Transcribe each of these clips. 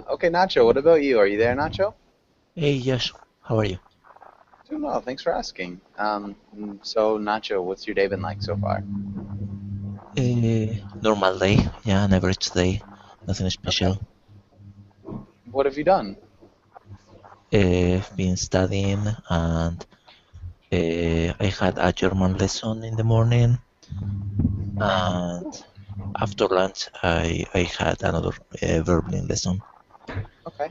Okay, Nacho, what about you? Are you there, Nacho? Hey Josh, how are you? Doing well, thanks for asking. So Nacho, what's your day been like so far? Normal day, yeah, an average day, nothing Okay. special. What have you done? I've been studying and I had a German lesson in the morning and after lunch I had another verbal lesson. Okay.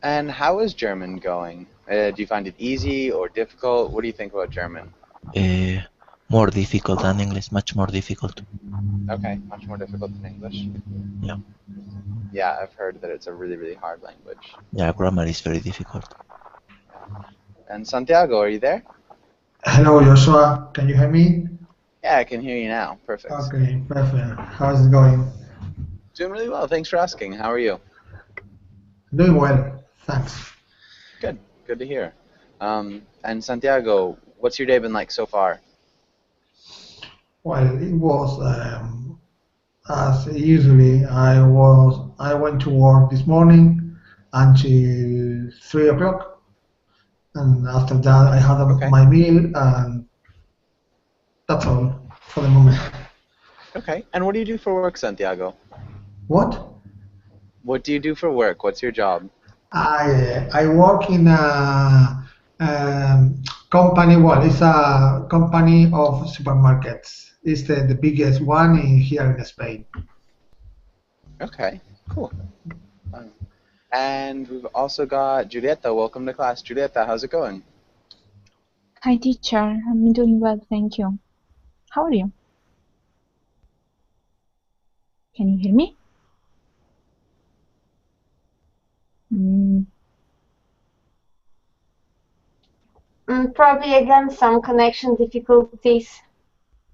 And how is German going? Do you find it easy or difficult? What do you think about German? Uh, More difficult than English, much more difficult. Okay, much more difficult than English. Yeah, Yeah, I've heard that it's a really, really hard language. yeah, grammar is very difficult. Yeah. And Santiago, are you there? Hello, Joshua. Can you hear me? Yeah, I can hear you now. Perfect. Okay, perfect. How's it going? Doing really well. Thanks for asking. How are you? Doing well, thanks. Good. Good to hear. And Santiago, what's your day been like so far? Well, it was as usually. I went to work this morning until 3 o'clock, and after that I had Okay. my meal, and that's all for the moment. Okay. And what do you do for work, Santiago? What? What do you do for work? What's your job? I work in a company. Well, it's a company of supermarkets. It's the biggest one here in Spain. Okay. Cool. Um, and we've also got Julieta. Welcome to class. Julieta, how's it going? Hi, teacher. I'm doing well, thank you. How are you? Can you hear me? Mm, Probably again some connection difficulties.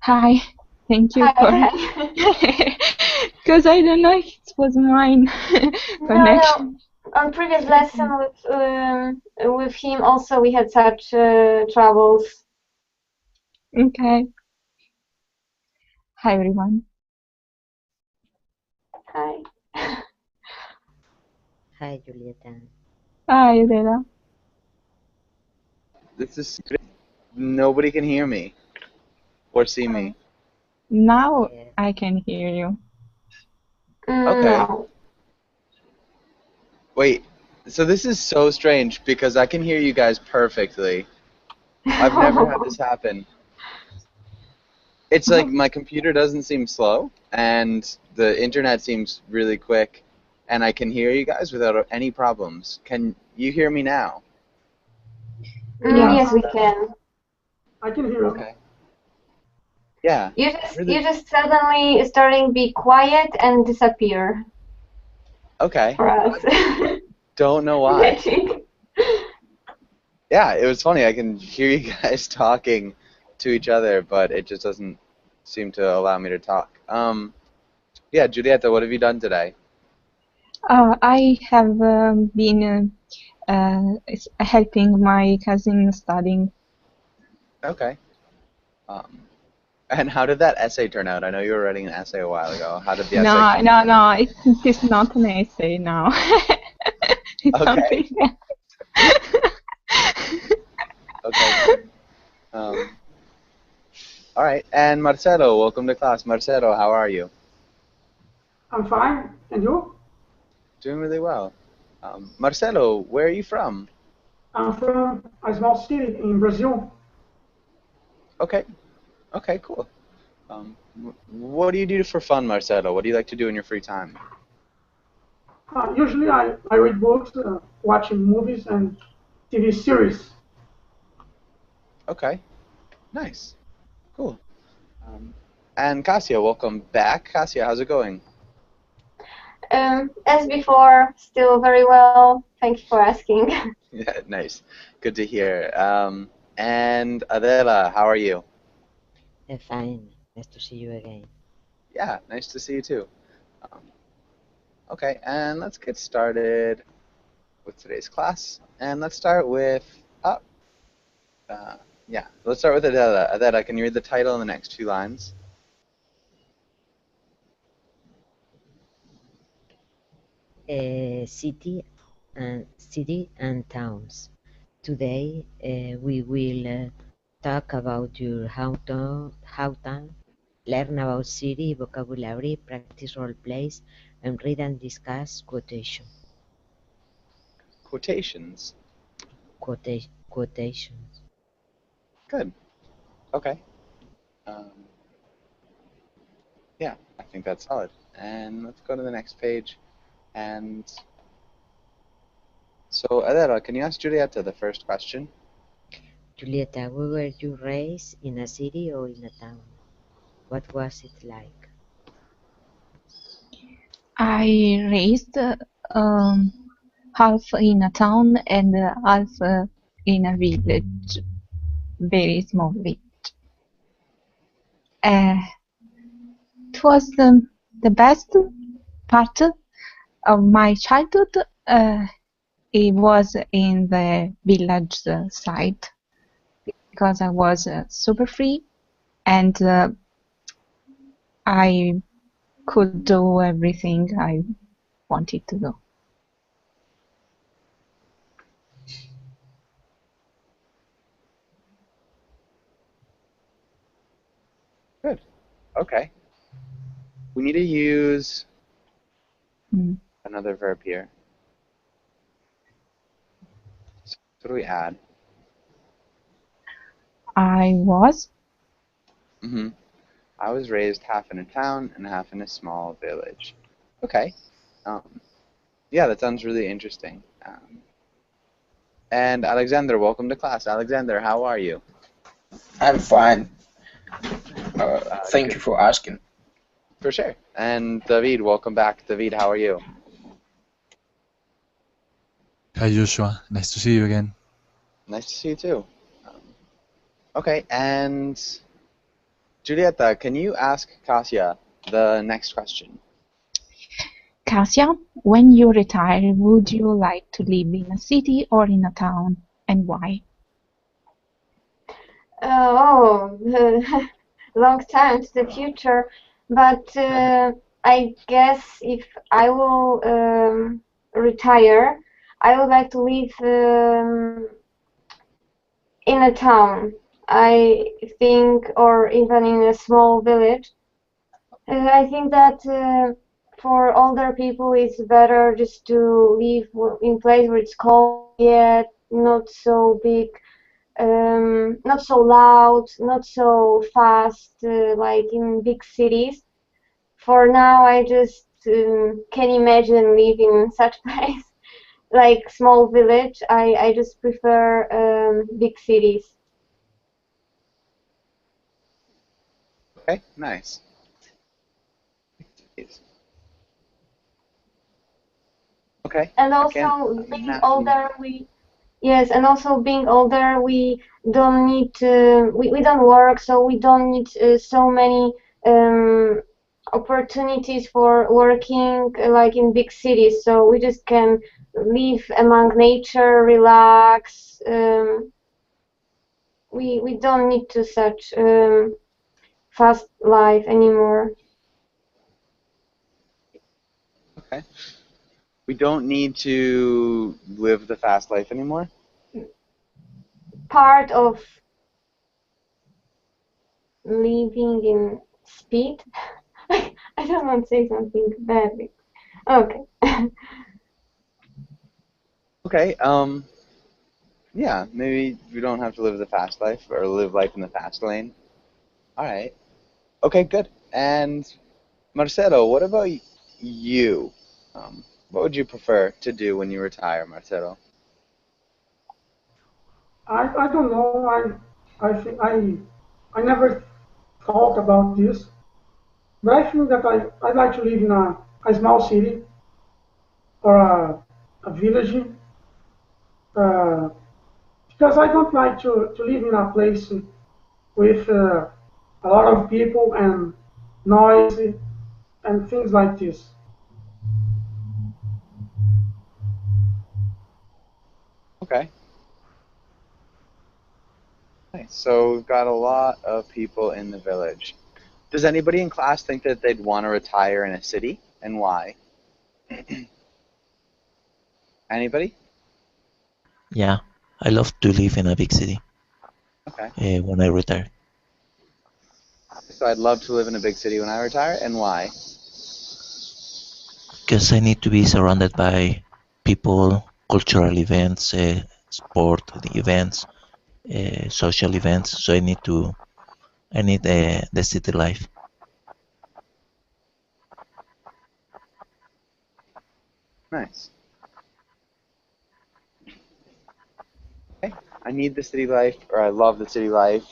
hi. Thank you Hi, for hi. because I don't know if it was mine No, no. connection. On previous lesson with him also we had such troubles. Okay. Hi, everyone. Hi. Hi, Julieta. Hi, Adela. This is nobody can hear me or see me. Now Yes. I can hear you. Okay. No. Wait. So this is so strange because I can hear you guys perfectly. I've never had this happen. It's like my computer doesn't seem slow and the internet seems really quick and I can hear you guys without any problems. Can you hear me now? Yes. Yes, we can. I can hear you. Okay. Yeah. You Really. just suddenly starting be quiet and disappear Okay. for us. Don't know why. Magic. Yeah, it was funny. I can hear you guys talking to each other, but it just doesn't seem to allow me to talk. Yeah, Julieta, what have you done today? I have been helping my cousin studying. Okay. Um, and how did that essay turn out? I know you were writing an essay a while ago. How did the essay No, come no, out? no. It is not an essay now. It's Okay. something else. Okay. Um, all right. And Marcelo, welcome to class. Marcelo, how are you? I'm fine. And you? Doing really well. Marcelo, where are you from? I'm from a small city in Brazil. Okay. Okay, cool. What do you do for fun, Marcelo? What do you like to do in your free time? Usually I read books, watching movies and TV series. Okay. Nice. Cool. Um, and Kasia, welcome back. Kasia, how's it going? As before, still very well. Thank you for asking. Yeah, nice. Good to hear. And Adela, how are you? Fine. Nice to see you again. Yeah, nice to see you too. Um, okay, and let's get started with today's class. And let's start with, oh, uh, yeah, let's start with Adela. Adela, can you read the title in the next two lines? city and towns. Today we will talk about your hometown, learn about city vocabulary, practice role plays, and read and discuss Quotations. quotations. Good. Okay. Yeah, I think that's solid. And let's go to the next page. And so, Adela, can you ask Julieta the first question? Julieta, were you raised in a city or in a town? What was it like? I raised half in a town and half in a village, very small village. It was the best part of my childhood. It was in the village side because I was super free and I could do everything I wanted to do. Good. Okay. We need to use another verb here. So what do we add? I was. I was raised half in a town and half in a small village. Okay. Yeah, that sounds really interesting. And Alexander, welcome to class. Alexander, how are you? I'm fine. Thank you for asking. For sure. And David, welcome back. David, how are you? Hi Joshua, nice to see you again. Nice to see you too. Okay, and Julieta, can you ask Kasia the next question? Kasia, when you retire, would you like to live in a city or in a town, and why? Long time to the future, but I guess if I will retire, I would like to live in a town, I think, or even in a small village. I think that for older people it's better just to live in a place where it's cold, yet not so big, not so loud, not so fast like in big cities. For now, I just can imagine living in such place like small village. I just prefer big cities. Okay, nice. Okay. And also being older, we don't need to, we don't work, so we don't need so many opportunities for working like in big cities. So we just can live among nature, relax. We don't need to such fast life anymore. Okay. We don't need to live the fast life anymore? Part of living in speed. I don't want to say something bad. Okay. Okay, yeah, maybe we don't have to live the fast life or live life in the fast lane. All right. Okay, good. And Marcelo, what about you? What would you prefer to do when you retire, Marcelo? I don't know. I never thought about this, but I think that I'd like to live in a small city or a village, because I don't like to live in a place with a lot of people and noise and things like this. Okay. Nice. So we've got a lot of people in the village. Does anybody in class think that they'd want to retire in a city, and why? Anybody? Yeah, I love to live in a big city Okay. when I retire. So I'd love to live in a big city when I retire, and why? Because I need to be surrounded by people, cultural events, sport events, social events. So I need the city life. Nice. Okay. I need the city life, or I love the city life.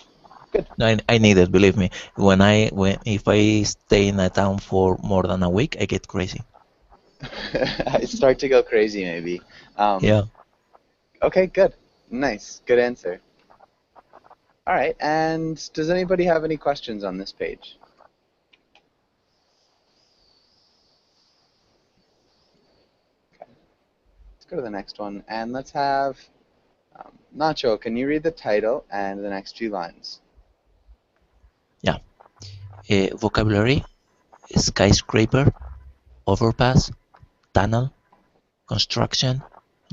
Good. No, I need it. Believe me. If I stay in a town for more than a week, I get crazy. I start to go crazy, maybe. Yeah. Okay, good. Nice. Good answer. All right, and does anybody have any questions on this page? Okay. Let's go to the next one, and let's have Nacho, can you read the title and the next few lines? Yeah. Vocabulary: skyscraper, overpass, tunnel, construction,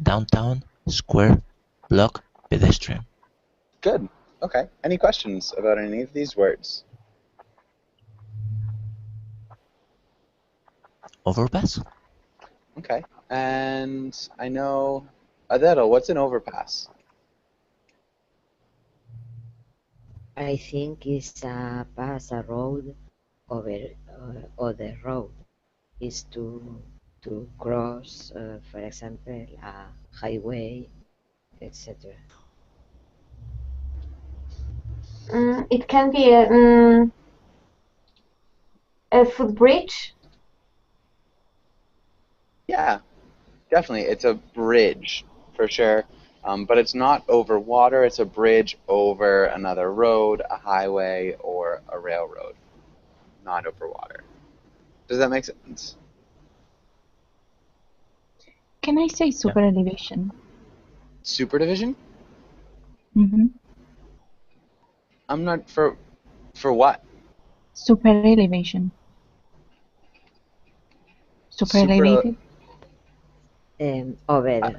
downtown, square, block, pedestrian. Good. Okay. Any questions about any of these words? Overpass? Okay. And I know, Adero, what's an overpass? I think it's a pass, a road over other road. Is to cross, for example, a highway, etc. It can be a footbridge. Yeah, definitely. It's a bridge for sure. But it's not over water. It's a bridge over another road, a highway, or a railroad. Not over water. Does that make sense? Can I say super elevation? Super division? Mm-hmm. I'm not for what? Super elevation. Super elevated? Over.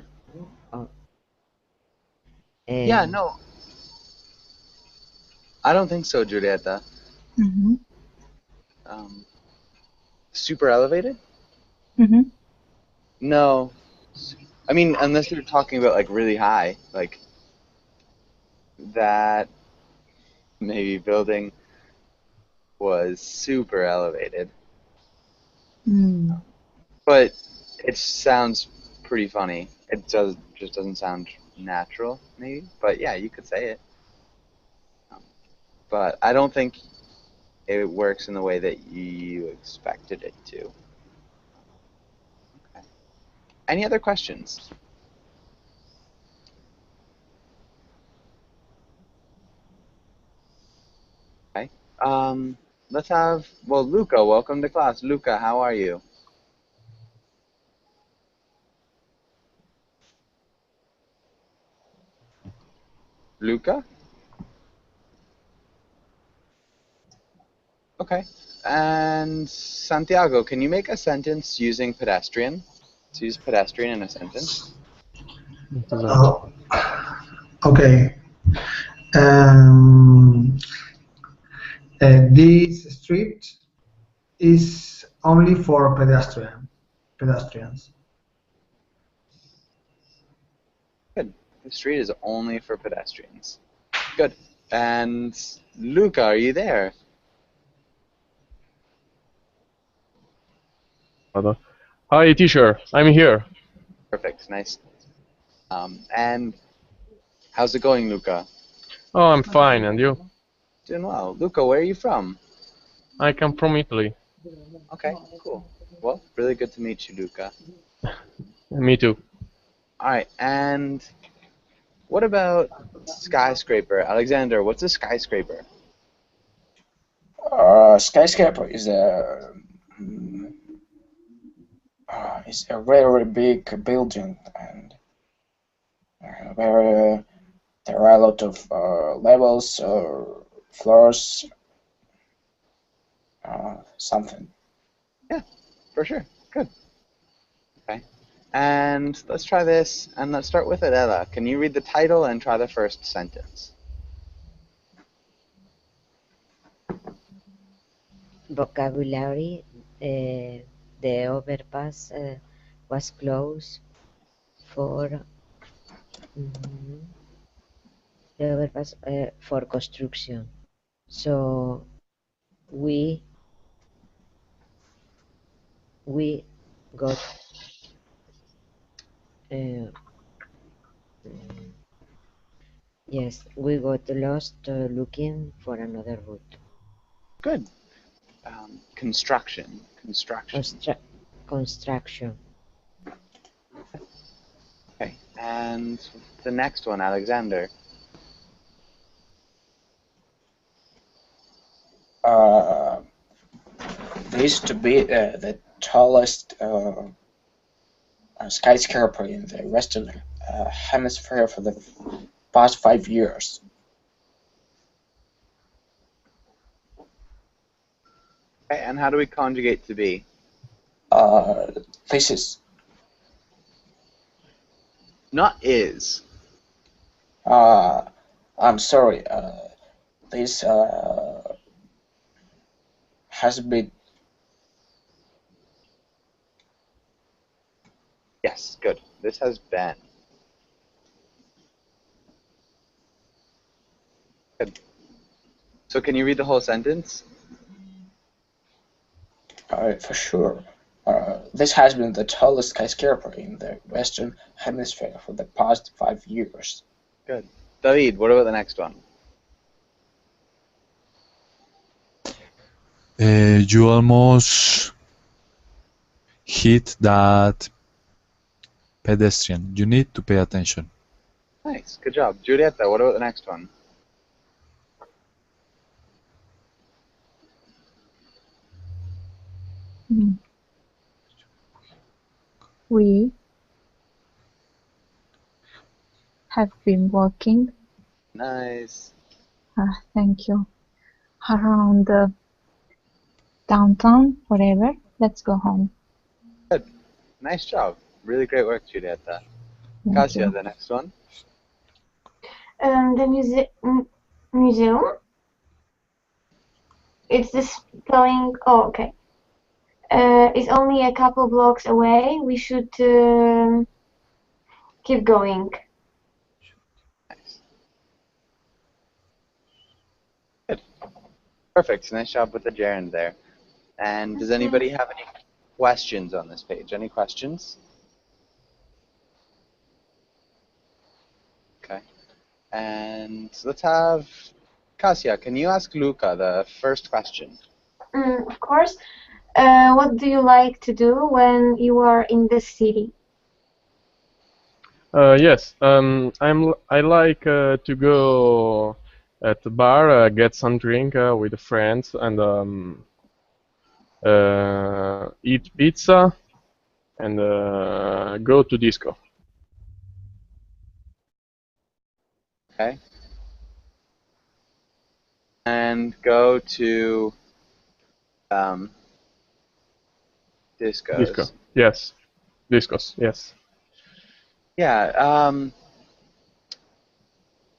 Yeah, no. I don't think so, Julieta. Mm-hmm. Super elevated? Mm-hmm. No. I mean, unless you're talking about like really high, like that maybe building was super elevated. Mm. But it sounds pretty funny. It just doesn't sound natural, maybe. But yeah, you could say it. But I don't think it works in the way that you expected it to. Okay. Any other questions? Okay. Let's have, well, Luca, welcome to class. Luca, how are you? Luca? Okay. And Santiago, can you make a sentence using pedestrian? Let's use pedestrian in a sentence. Okay. This street is only for pedestrians. Good. The street is only for pedestrians. Good. And Luca, are you there? Hi, teacher. I'm here. Perfect. Nice. And how's it going, Luca? Oh, I'm fine. And you? Doing well. Luca, where are you from? I come from Italy. Okay, cool. Well, really good to meet you, Luca. Me too. All right, and what about skyscraper? Alexander, what's a skyscraper? Skyscraper is a very big building, and where there are a lot of levels or floors, something. Yeah, for sure. Good. Okay. And let's try this, and let's start with Adela. Can you read the title and try the first sentence? Vocabulary. The overpass was closed for the overpass for construction. So we got yes, we got lost looking for another route. Good. Construction. Construction. Okay. And the next one, Alexander. This to be the tallest skyscraper in the Western Hemisphere for the past 5 years. Okay, and how do we conjugate to be? This is. Not is. I'm sorry. This has been. Yes, good. This has been. Good. So can you read the whole sentence? For sure. This has been the tallest skyscraper in the Western Hemisphere for the past 5 years. Good. David, what about the next one? You almost hit that pedestrian. You need to pay attention. Nice. Good job. Julieta, what about the next one? We have been walking. Nice. Thank you. Around downtown forever. Let's go home. Good. Nice job. Really great work, Julieta. Thank Kasia, you. the next one. The museum. It's the spelling. Oh, okay. It's only a couple blocks away. We should keep going. Nice. Good. Perfect. Nice job with the gerund there. And does anybody have any questions on this page? Any questions? Okay. And let's have Kasia, can you ask Luca the first question? Of course. What do you like to do when you are in the city? Yes. I like to go at the bar, get some drink with friends, and eat pizza, and go to disco. Okay. And go to discos. Disco. Yes. Discos. Yes. Yeah.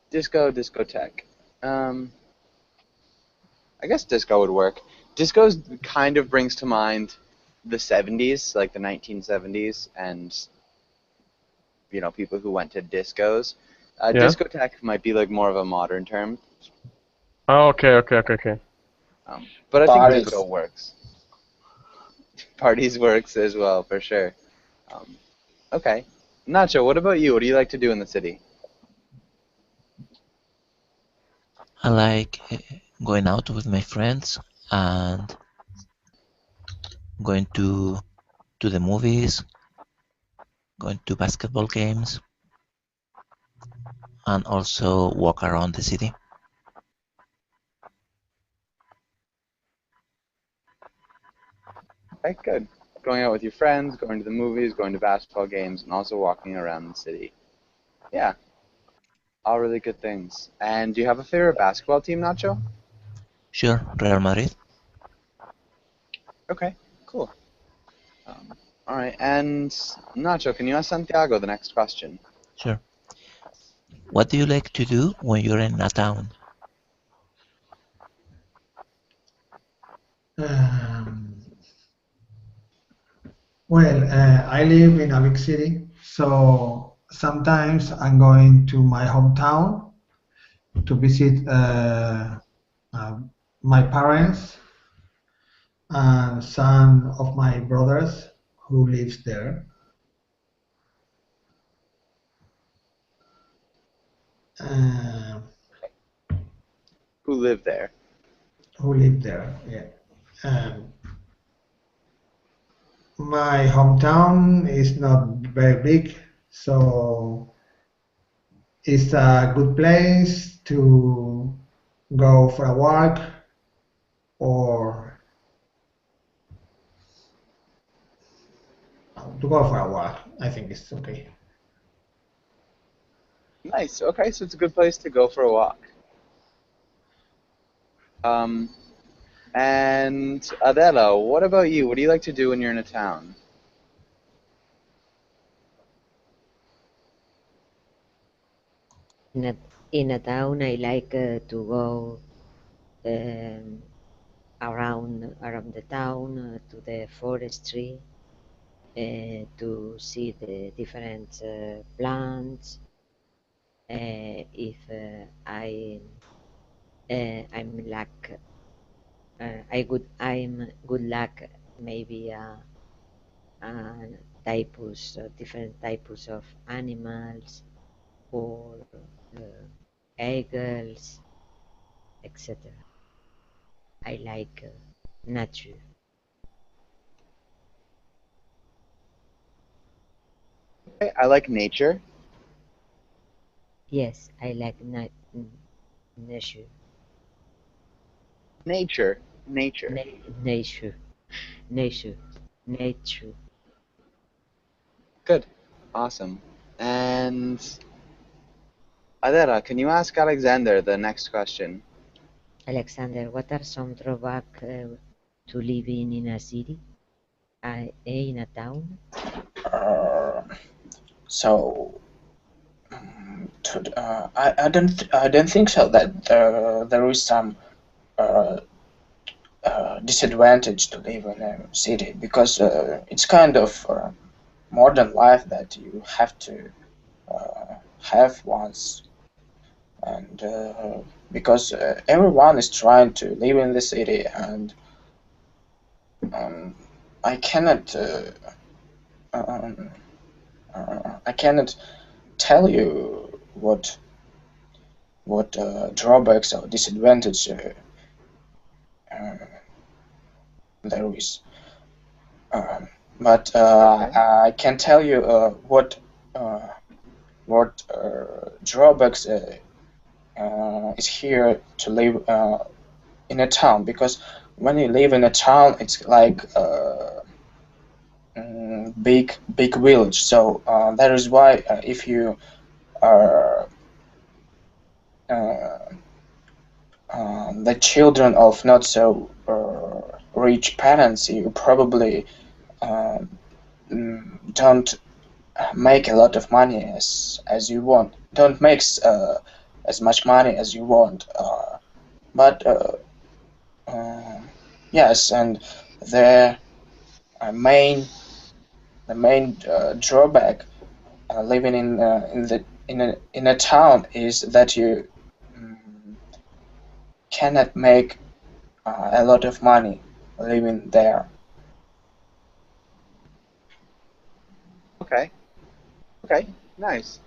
Discotheque. I guess disco would work. Discos kind of brings to mind the 70s, like the 1970s, and you know, people who went to discos. Yeah. Discotheque might be like more of a modern term. Oh, okay. But I Parties. think disco works. Parties works as well, for sure. Okay. Nacho, what about you? What do you like to do in the city? I like going out with my friends and going to the movies, going to basketball games, and also walk around the city. Okay, good. Going out with your friends, going to the movies, going to basketball games, and also walking around the city. Yeah. All really good things. And do you have a favorite basketball team, Nacho? Sure, Real Madrid. Okay, cool. All right, and Nacho, can you ask Santiago the next question? Sure. What do you like to do when you're in a town? Well, I live in a big city, so sometimes I'm going to my hometown to visit my parents and some of my brothers who lives there. Uh, Who live there? who live there, yeah. My hometown is not very big, so it's a good place to go for a walk or to go for a walk. I think it's okay. Nice. Okay, so it's a good place to go for a walk. And Adela, what about you? What do you like to do when you're in a town? In a town, I like to go around the town to the forestry to see the different plants. If I'm good luck, maybe different types of animals or eagles, etc. I like nature. Okay, I like nature. Yes, I like nature. Nature. Nature. Good. Awesome. And Adela, can you ask Alexander the next question? Alexander, what are some drawbacks to living in a city, in a town? I don't think so that there is some disadvantage to live in a city, because it's kind of modern life that you have to have once, and because everyone is trying to live in the city, and I cannot tell you what drawbacks or disadvantage there is, but I can tell you what drawbacks is here to live in a town, because when you live in a town, it's like big village. So that is why if you are the children of not so rich parents, you probably don't make a lot of money as you want. Don't make as much money as you want. But yes, and the main drawback living in a town is that you cannot make a lot of money living there. Okay. Okay, nice.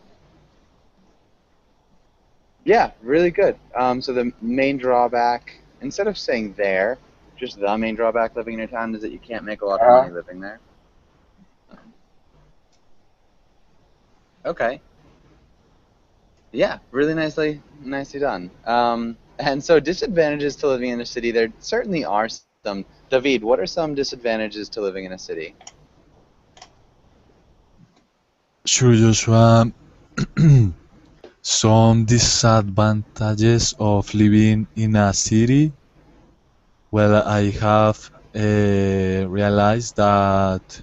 Yeah, really good. So the main drawback, instead of saying there, just the main drawback living in your town is that you can't make a lot of money living there. Okay. Yeah, really nicely done. And so disadvantages to living in a city, there certainly are some. David, what are some disadvantages to living in a city? Sure, Joshua. Some disadvantages of living in a city. Well, I have realized that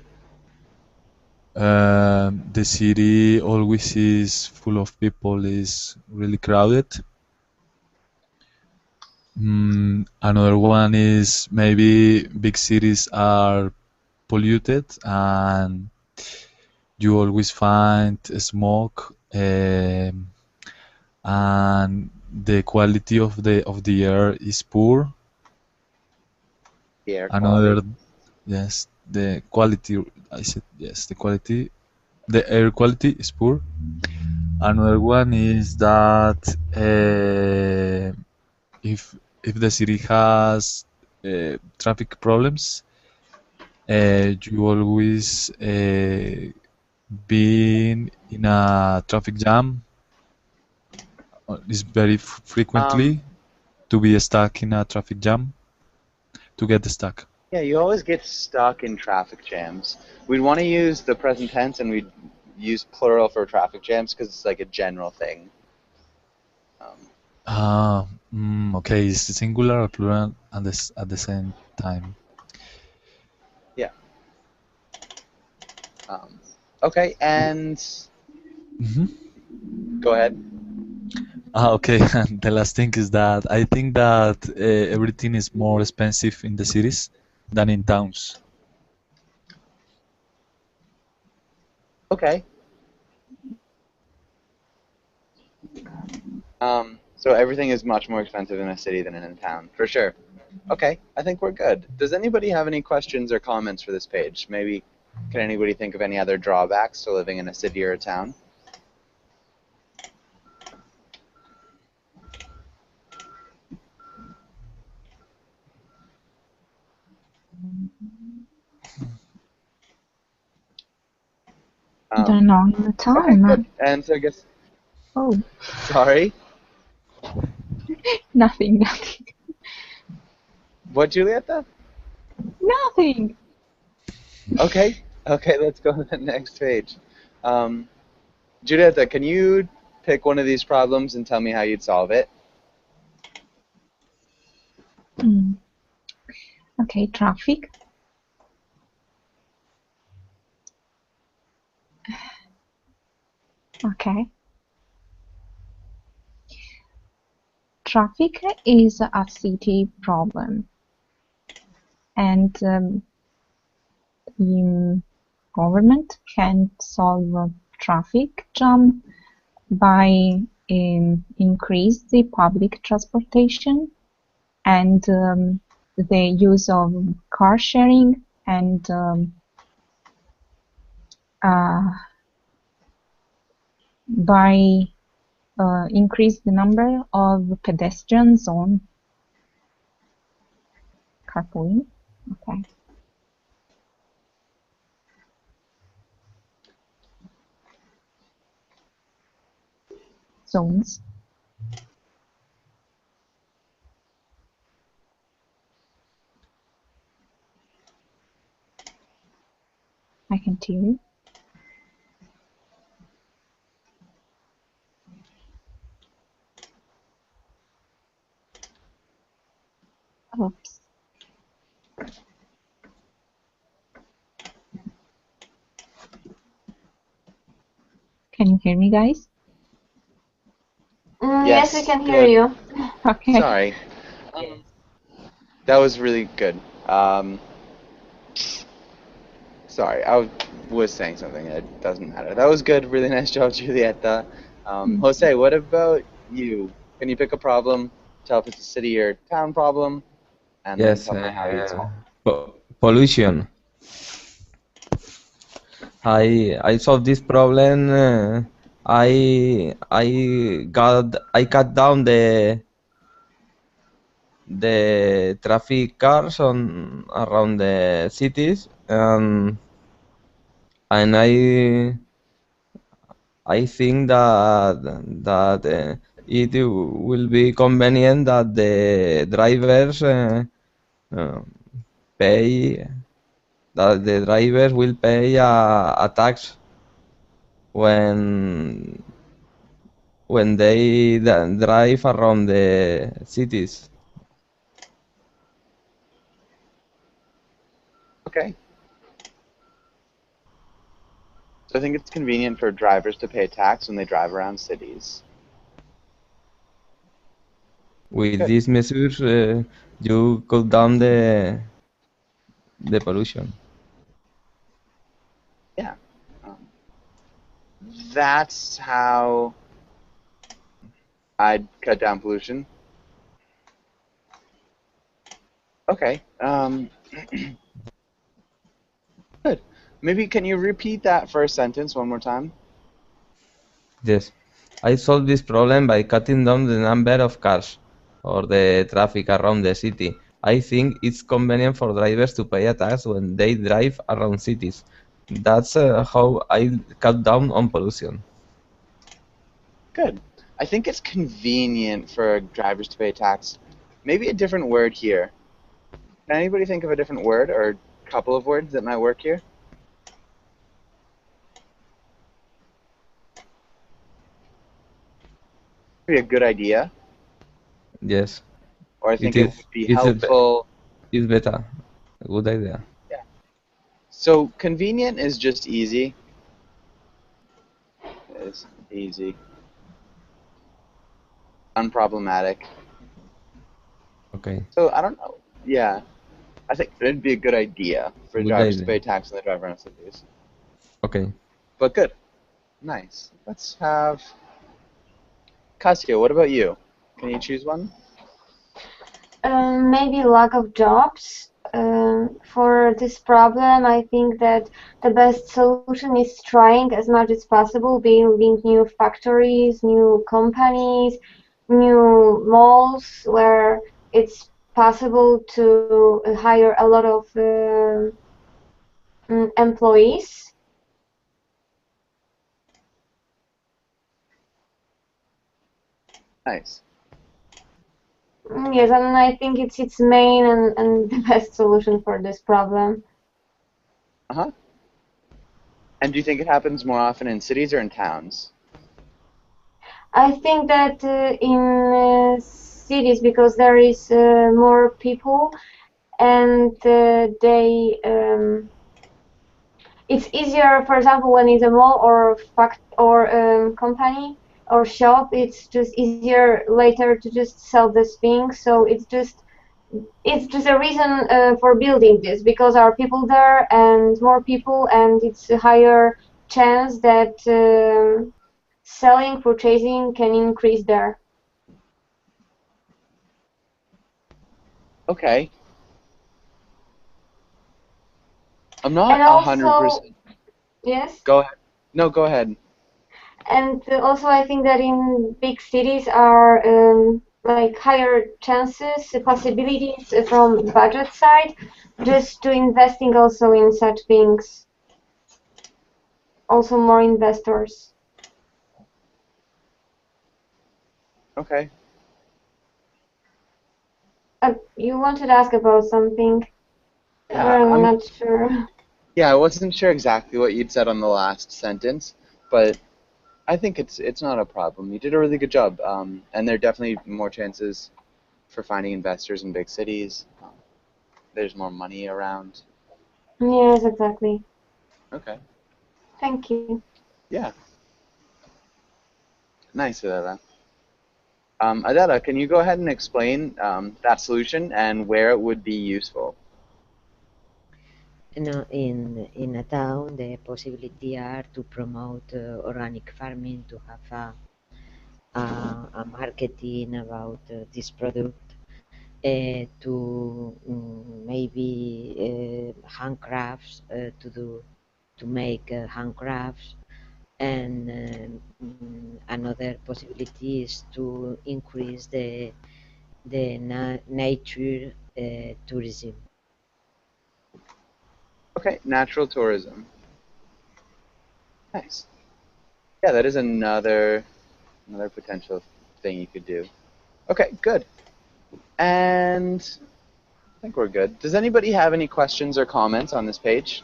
The city always is full of people, is really crowded. Another one is maybe big cities are polluted and you always find smoke, and the quality of the air is poor. The air Another, quality. yes, the quality. I said yes, the quality. The air quality is poor. Another one is that if the city has traffic problems, you always being in a traffic jam is very frequently to be stuck in a traffic jam, to get stuck. Yeah, you always get stuck in traffic jams. We'd want to use the present tense, and we'd use plural for traffic jams because it's like a general thing. Okay, it's singular or plural at the same time. Yeah. Okay, and go ahead. Okay, and the last thing is that I think that everything is more expensive in the cities than in towns. Okay. So everything is much more expensive in a city than in a town, for sure. Okay, I think we're good. Does anybody have any questions or comments for this page? Maybe can anybody think of any other drawbacks to living in a city or a town? They're not in the town. Okay, good. And so I guess. Oh. Sorry. Nothing. What, Julieta? Nothing. Okay. Okay, let's go to the next page. Julieta, can you pick one of these problems and tell me how you'd solve it? Okay, traffic. Okay. Traffic is a city problem, and the government can solve a traffic jam by increase the public transportation and the use of car sharing and by increase the number of pedestrian zone. Carpooling. Okay. Zones. I continue. Oops. Can you hear me, guys? Yes, we can hear you. Okay. Sorry. That was really good. Sorry, I was saying something. It doesn't matter. That was good. Really nice job, Julieta. Jose, what about you? Can you pick a problem, tell if it's a city or town problem, and then Yes, tell me how you'd solve it? pollution. I solved this problem. I cut down the traffic cars on around the cities, and I think that it will be convenient that the drivers pay that the drivers will pay a tax when they drive around the cities. Okay. I think it's convenient for drivers to pay a tax when they drive around cities. With Good. these measures, you cut down the pollution. Yeah. That's how I'd cut down pollution. Okay. Good. Maybe can you repeat that first sentence one more time? Yes. I solve this problem by cutting down the number of cars or the traffic around the city. I think it's convenient for drivers to pay a tax when they drive around cities. That's how I cut down on pollution. Good. I think it's convenient for drivers to pay a tax. Maybe a different word here. Can anybody think of a different word or a couple of words that might work here? Be a good idea, Yes. or I It think it is. would be It's helpful. it's better. A good idea. Yeah. So convenient is just easy. It's easy. Unproblematic. Okay. So I don't know. Yeah. I think it'd be a good idea for Good drivers to idea. pay tax when they drive around cities. Okay. But good. Nice. Let's have Casio, what about you? Can you choose one? Maybe lack of jobs. For this problem, I think that the best solution is trying as much as possible building new factories, new companies, new malls where it's possible to hire a lot of employees. Nice. Yes, and I think it's its main and the best solution for this problem. Uh-huh. And do you think it happens more often in cities or in towns? I think that in cities, because there is more people, and it's easier. For example, when it's a mall or company or shop, it's just easier later to just sell this thing. So it's just a reason for building this, because there are people there and more people, and it's a higher chance that selling, purchasing can increase there. Okay. I'm not And 100%. also, yes. Go ahead. No, go ahead. And also, I think that in big cities are like higher chances, possibilities from budget side, just to investing also in such things. Also, more investors. Okay. You wanted to ask about something? Yeah, I'm not sure. Yeah, I wasn't sure exactly what you'd said on the last sentence, but I think it's not a problem. You did a really good job, and there are definitely more chances for finding investors in big cities. There's more money around. Yes, exactly. Okay. Thank you. Yeah. Nice, Adela. Adela, can you go ahead and explain that solution and where it would be useful? No, in a town, the possibility are to promote organic farming, to have a marketing about this product, to maybe handcrafts, to make handcrafts, and another possibility is to increase the nature tourism. Okay, natural tourism. Nice. Yeah, that is another potential thing you could do. Okay, good. And I think we're good. Does anybody have any questions or comments on this page?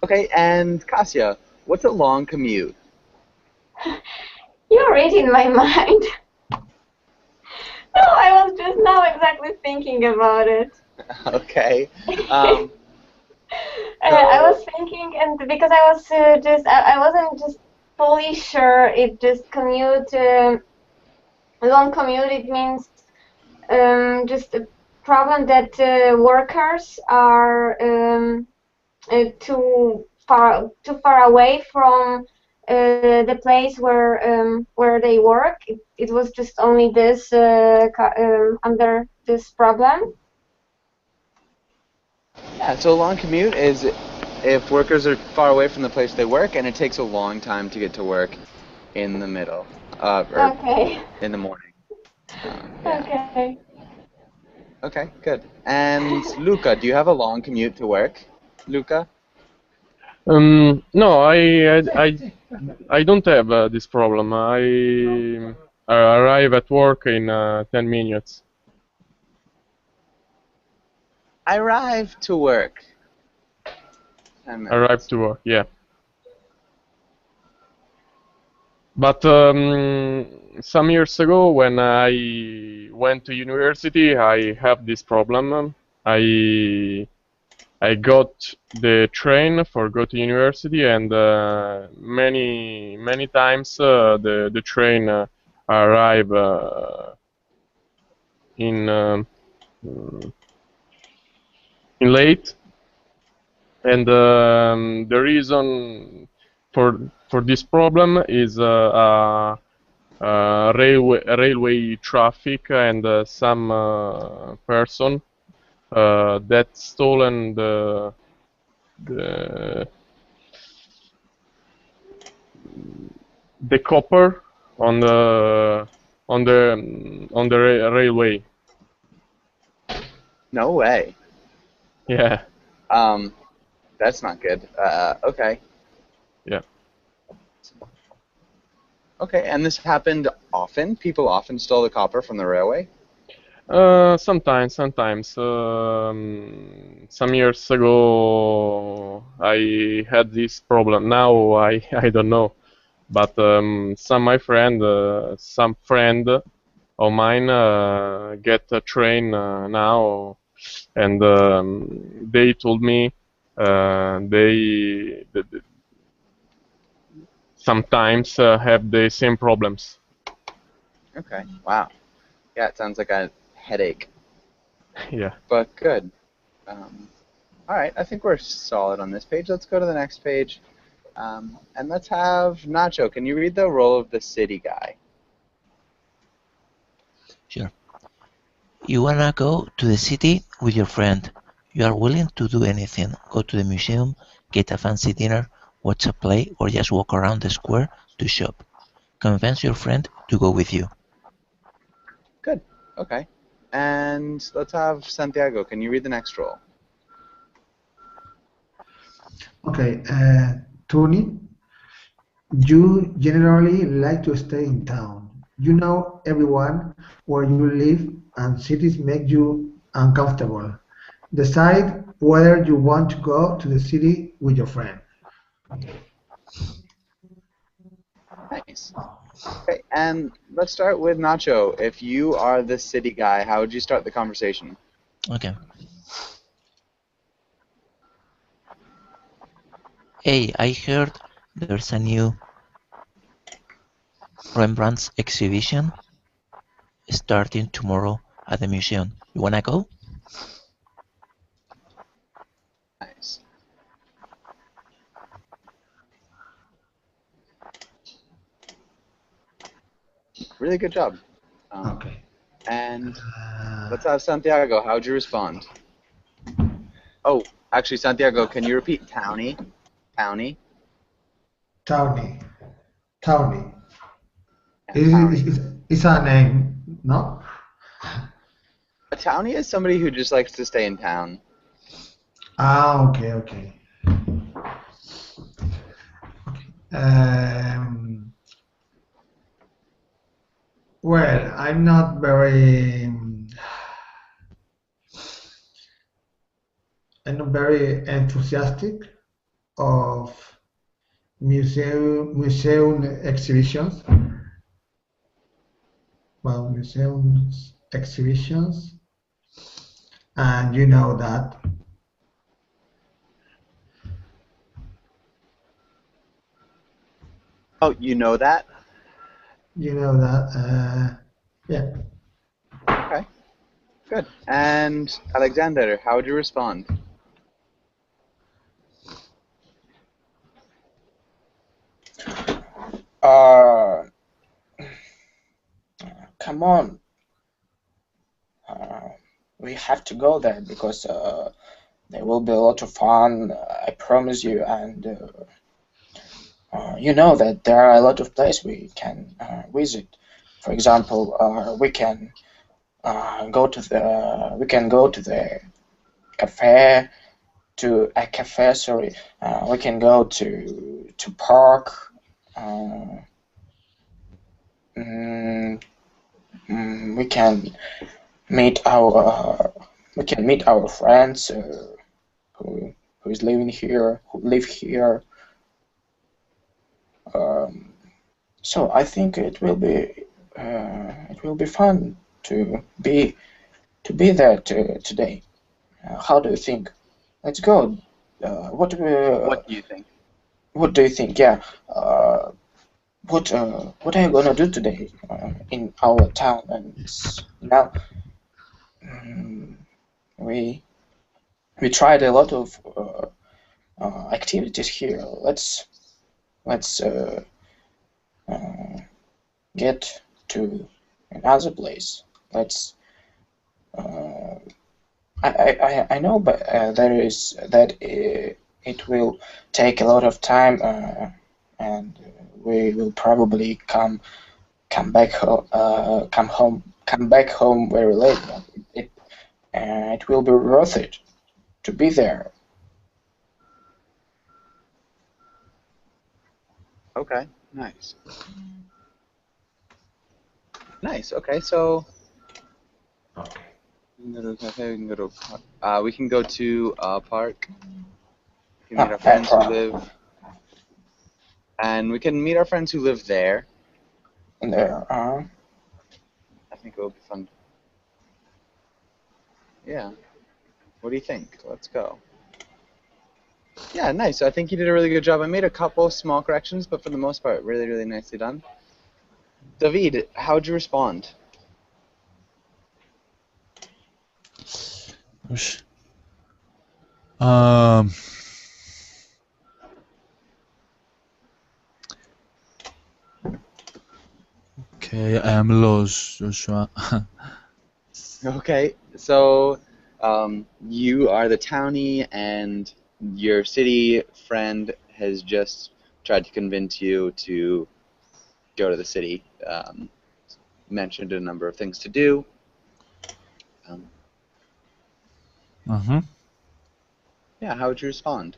Okay, and Kasia, what's a long commute? You're reading my mind. was thinking about it. Okay. Um, I was so thinking, and because I was I wasn't just fully sure. It just commute, long commute. It means just a problem that workers are too far away from the place where they work. It was just only this under this problem. yeah, so a long commute is if workers are far away from the place they work, and it takes a long time to get to work in the middle, or Okay. in the morning. Yeah. Okay. Okay, good. And Luca, do you have a long commute to work? Luca? No, I don't have this problem. I arrive at work in 10 minutes. I arrive to work. 10 minutes. Arrive to work, yeah. But some years ago, when I went to university, I have this problem. I got the train for go to university, and many times the train arrive in late, and the reason for this problem is railway traffic, and some person that stolen the the copper on the railway. No way. Yeah. That's not good. Okay. Yeah. Okay, and this happened often? People often stole the copper from the railway? Sometimes. Some years ago, I had this problem. Now I don't know, but some friend of mine get a train now, and they told me they sometimes have the same problems. Okay, wow. Yeah, it sounds like a headache. Yeah. But good. Alright, I think we're solid on this page. Let's go to the next page. And let's have Nacho. Can you read the role of the city guy? Sure. You wanna go to the city with your friend. You are willing to do anything. Go to the museum, get a fancy dinner, watch a play, or just walk around the square to shop. Convince your friend to go with you. Good. Okay. And let's have Santiago. Can you read the next role? Okay, Tony, you generally like to stay in town. You know everyone where you live, and cities make you uncomfortable. Decide whether you want to go to the city with your friend. Nice. Okay, and let's start with Nacho. If you are the city guy, how would you start the conversation? Okay. Hey, I heard there's a new Rembrandt's exhibition starting tomorrow at the museum. You wanna go? Nice. Really good job. Okay. And let's have Santiago. How would you respond? Oh, actually, Santiago, can you repeat townie? Townie? Tony. Yeah, It's a name, no? A townie is somebody who just likes to stay in town. Ah, okay. Well, I'm not very enthusiastic of museum exhibitions. Well, museum exhibitions. and you know that. Oh, you know that? You know that. Yeah. Okay, good. And Alexander, how would you respond? Come on. We have to go there because there will be a lot of fun, I promise you, and you know that there are a lot of places we can visit. For example, we can go to the cafe, to a cafe. Sorry, we can go to park. Mm, we can meet our friends who is living here, who live here. So I think it will be fun to be there today. How do you think? Let's go. What do you think? What do you think? Yeah. What are you gonna do today in our town? And now we tried a lot of activities here. Let's get to another place. Let's. I know, but it will take a lot of time, and we will probably come back home very late. But it will be worth it to be there. Okay, nice. Nice. Okay, so we can go to a cafe. We can go to we can go to a park. We can meet our friends who live, and we can meet our friends who live there. There. I think it will be fun. Yeah. What do you think? Let's go. Yeah, nice. I think you did a really good job. I made a couple small corrections, but for the most part, really, really nicely done. David, how'd you respond? Okay, I am lost, Joshua. Okay, so you are the townie, and your city friend has just tried to convince you to go to the city. Mentioned a number of things to do. Yeah, how would you respond?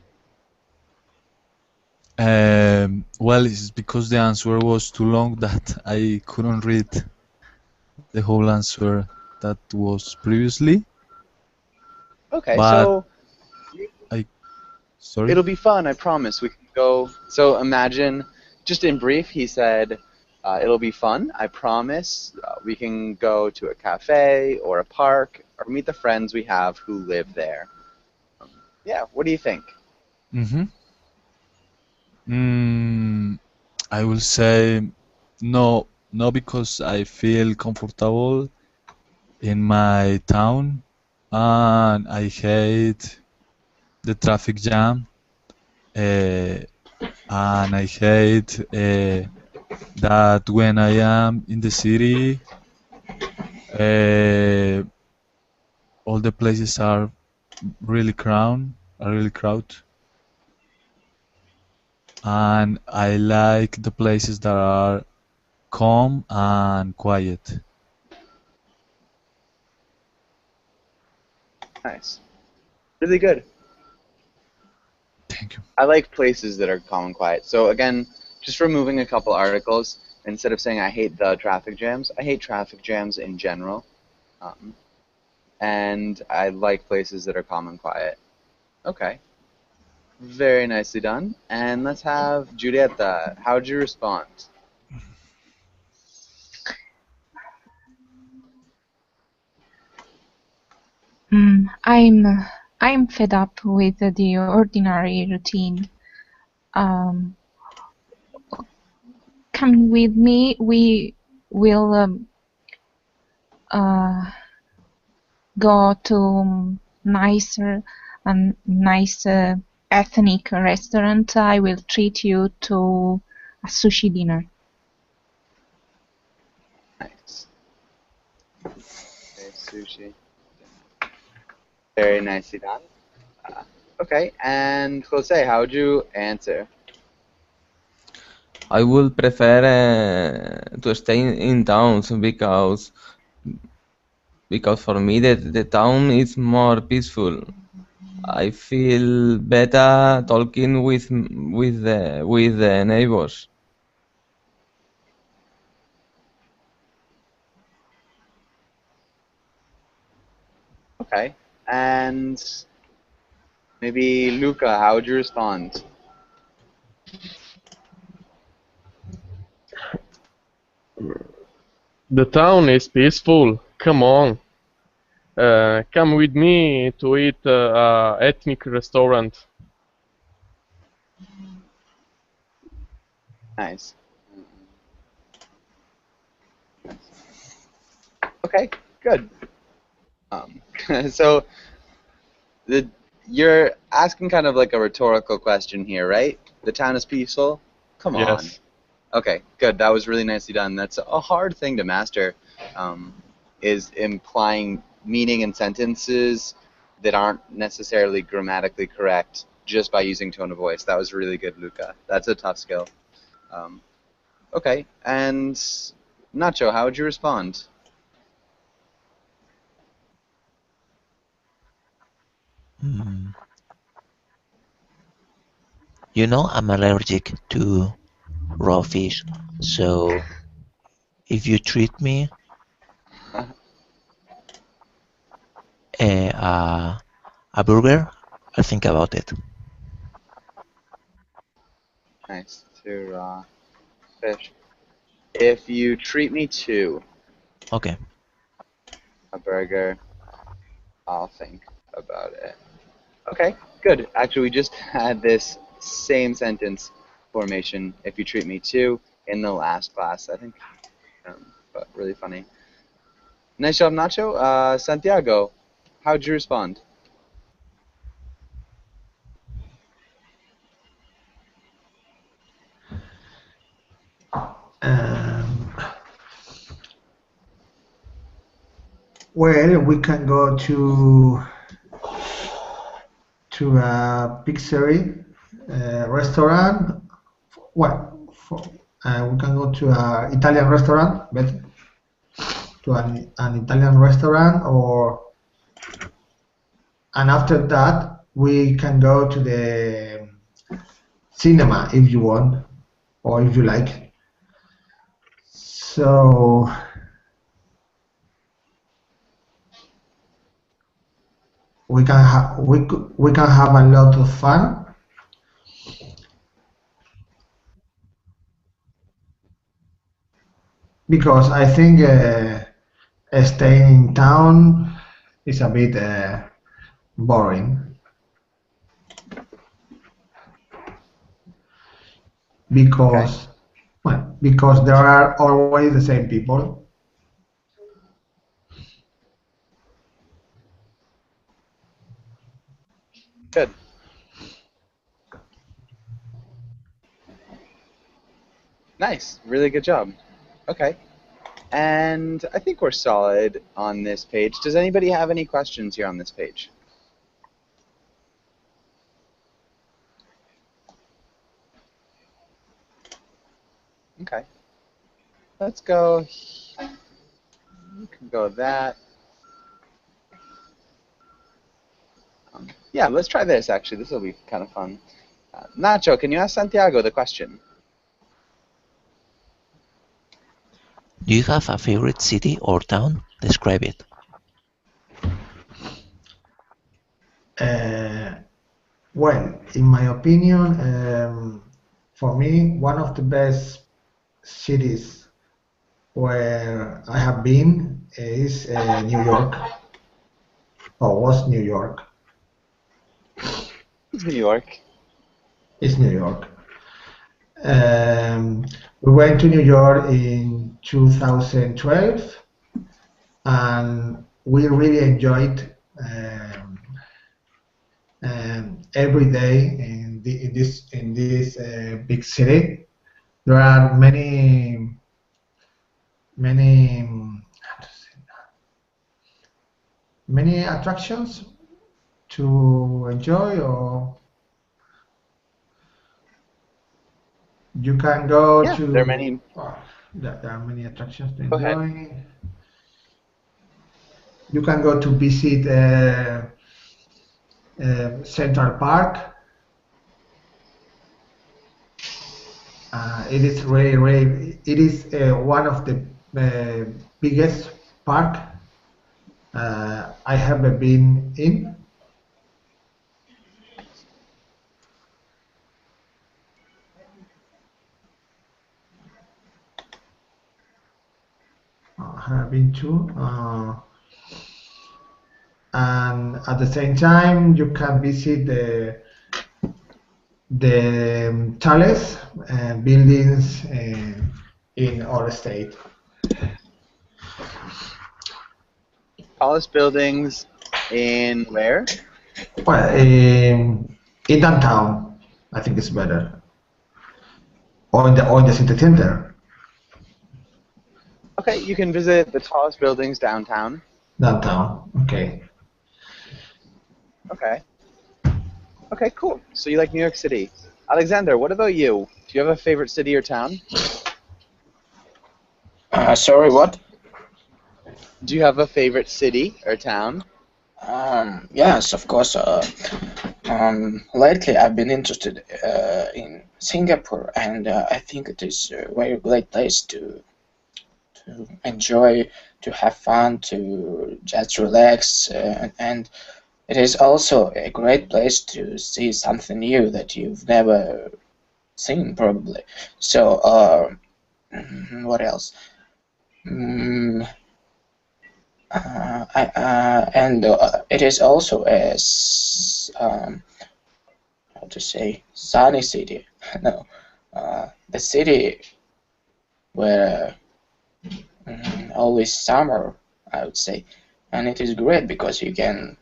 Well, it's because the answer was too long that I couldn't read the whole answer that was previously. Okay, But so sorry. it'll be fun, I promise. We can go. So imagine, just in brief, he said, it'll be fun, I promise. We can go to a cafe or a park or meet the friends we have who live there. Yeah, what do you think? I will say no, because I feel comfortable in my town and I hate the traffic jam, and I hate that when I am in the city, all the places are really crowded, and I like the places that are calm and quiet. Nice. Really good. Thank you. I like places that are calm and quiet. So again, just removing a couple articles, instead of saying I hate the traffic jams, I hate traffic jams in general. And I like places that are calm and quiet. Okay. Very nicely done. And let's have Julieta. How'd you respond? I'm fed up with the ordinary routine. Come with me. We will go to nicer and nice ethnic restaurant. I will treat you to a sushi dinner. Nice. Okay, sushi. Very nicely done. Okay, and Jose, how would you answer? I would prefer to stay in towns because for me the town is more peaceful. I feel better talking with the neighbors. Okay, and maybe Luca, how would you respond? The town is peaceful. Come on. Come with me to eat ethnic restaurant. Nice. Okay, good. So you're asking kind of like a rhetorical question here, right? The town is peaceful? Come on. Yes. Okay, good. That was really nicely done. That's a hard thing to master, is implying meaning in sentences that aren't necessarily grammatically correct just by using tone of voice. That was really good, Luca. That's a tough skill. Okay, and Nacho, how would you respond? You know, I'm allergic to raw fish, so if you treat me a burger, I'll think about it. Nice. To raw fish. If you treat me to Okay. a burger, I'll think about it. Okay, good. Actually, we just had this same sentence formation, if you treat me to, in the last class, I think. But really funny. Nice job, Nacho. Santiago, how'd you respond? Well, we can go to a pizzeria restaurant. Well, we can go to an Italian restaurant, better, to an Italian restaurant, and after that we can go to the cinema if you want or if you like. So we can have a lot of fun. Because I think staying in town is a bit boring. Because there are always the same people. Good. Nice. Really good job. Okay. And I think we're solid on this page. Does anybody have any questions here on this page? Okay. Let's go. We can go that. Yeah, let's try this, actually. This will be kind of fun. Nacho, can you ask Santiago the question? Do you have a favorite city or town? Describe it. Well, in my opinion, for me, one of the best cities where I have been is New York. or was New York. It's New York. It's New York. We went to New York in 2012, and we really enjoyed every day in this big city. There are many attractions to enjoy, or you can go Yeah, to. there are many. There are many attractions to Go ahead. enjoy. You can go to visit Central Park. It is really. It is one of the biggest park I have been in. Have been to, and at the same time you can visit the tallest buildings in our state. Tallest buildings in where? Well, in downtown, I think it's better, or in the city center. Okay, you can visit the tallest buildings downtown. Downtown, okay. Okay. Okay, cool. So you like New York City. Alexander, what about you? Do you have a favorite city or town? Sorry, what? Do you have a favorite city or town? Yes, of course. Lately, I've been interested in Singapore, and I think it is a very great place to enjoy, to have fun, to just relax, and it is also a great place to see something new that you've never seen, probably. So, what else? It is also a how to say, sunny city. No, the city where always summer, I would say, and it is great because you can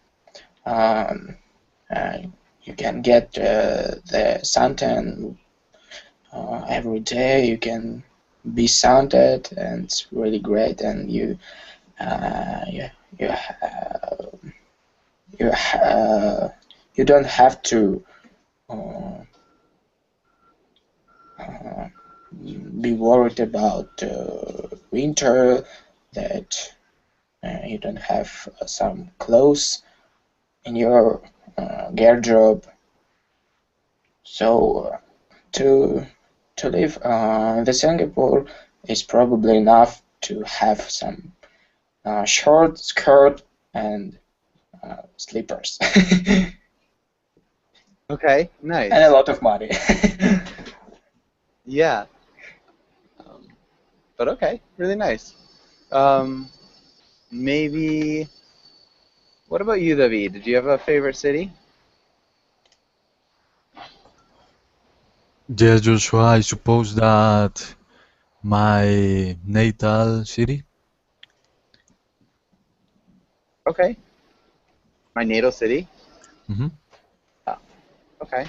get the suntan every day. You can be sunted, and it's really great, and you don't have to be worried about winter, that you don't have some clothes in your wardrobe. So to live in the Singapore is probably enough to have some short skirt and slippers. Okay, nice. And a lot of money. Yeah. But okay, really nice. Maybe. What about you, David? Did you have a favorite city? Yes, Joshua, I suppose that my natal city. Okay. My natal city? Mm-hmm. Oh, okay.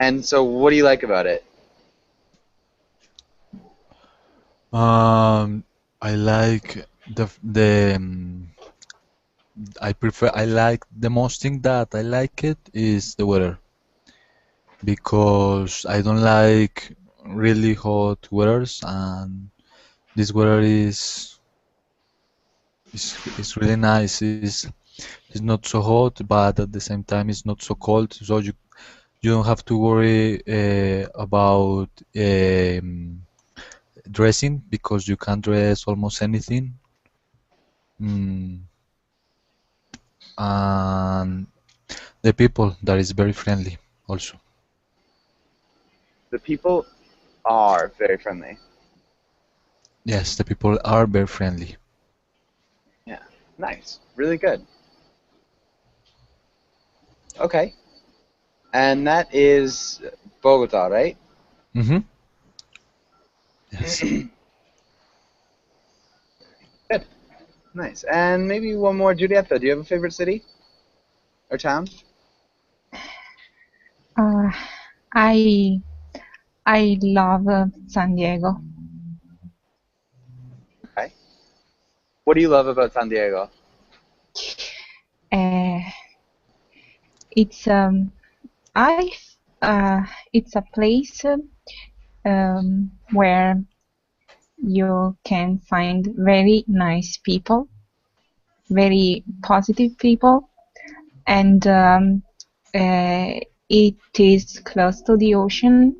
And so what do you like about it? I like I like the most thing that I like it is the weather, because I don't like really hot weathers, and this weather is really nice. It's not so hot, but at the same time it's not so cold, so you don't have to worry about dressing, because you can dress almost anything. And the people that is very friendly also. The people are very friendly. Yes, the people are very friendly. Nice. Really good. Okay. And that is Bogota, right? Mm-hmm. Yes. Good. Nice. And maybe one more, Julieta. Do you have a favorite city or town? I love San Diego. Okay. What do you love about San Diego? It's it's a place where you can find very nice people, very positive people, and it is close to the ocean,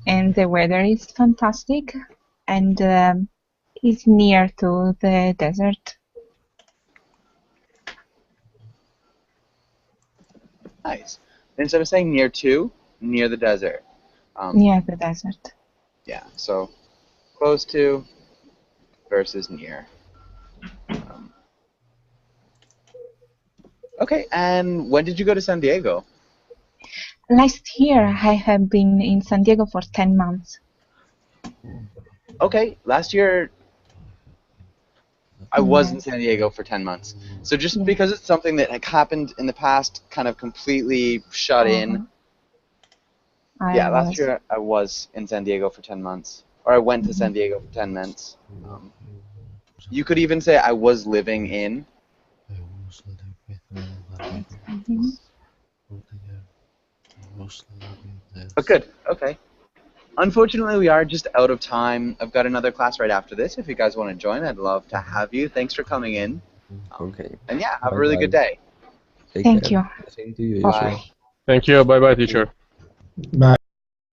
and the weather is fantastic, and it's near to the desert. Nice. Instead of saying near to, near the desert. Near the desert. Yeah, so close to versus near. Okay, and when did you go to San Diego? Last year, I have been in San Diego for 10 months. Okay, last year I was in San Diego for 10 months. So just because it's something that had happened in the past, kind of completely shut in. Yeah, last year I was in San Diego for 10 months. Or I went to San Diego for 10 months. You could even say I was living in. But good, okay. Unfortunately, we are just out of time. I've got another class right after this. If you guys want to join, I'd love to have you. Thanks for coming in. Okay. And yeah, have a really good day. Take Thank care. you. Same to you. Bye. Thank you. Bye-bye, teacher. Bye.